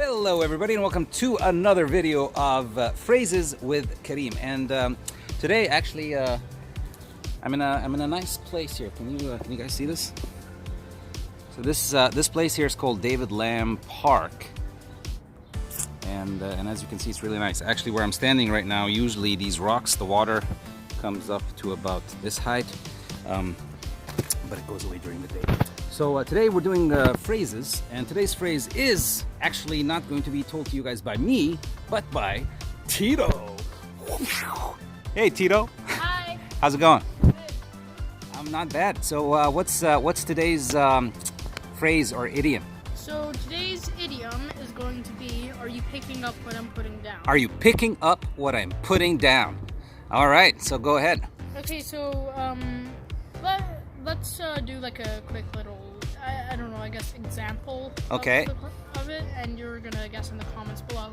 Hello everybody and welcome to another video of Phrases with Karim. And today actually I'm in a nice place here. Can you guys see this? So this place here is called David Lamb Park. And as you can see, it's really nice. Actually, where I'm standing right now, usually these rocks, the water comes up to about this height, but it goes away during the day. So today we're doing phrases, and today's phrase is actually not going to be told to you guys by me, but by Tito. Hey Tito. Hi. How's it going? Good. I'm not bad. So what's today's phrase or idiom? So today's idiom is going to be, are you picking up what I'm putting down? Are you picking up what I'm putting down? All right, so go ahead. Okay, so let's do like a quick little, I don't know, I guess example Okay. of it, and you're gonna guess in the comments below.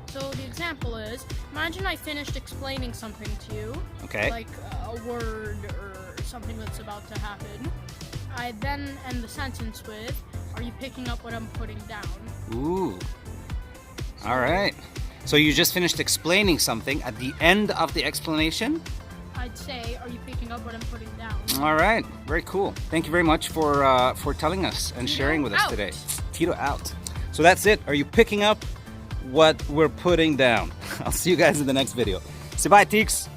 So the example is, imagine I finished explaining something to you, Okay. like a word or something that's about to happen. I then end the sentence with, are you picking up what I'm putting down? Ooh. All right. So you just finished explaining something. At the end of the explanation, I'd say, are you picking up what I'm putting down? all right. Very cool. Thank you very much for telling us and Tito sharing with us out. today. Tito out. So that's it. Are you picking up what we're putting down? I'll see you guys in the next video. Say bye, Teeks.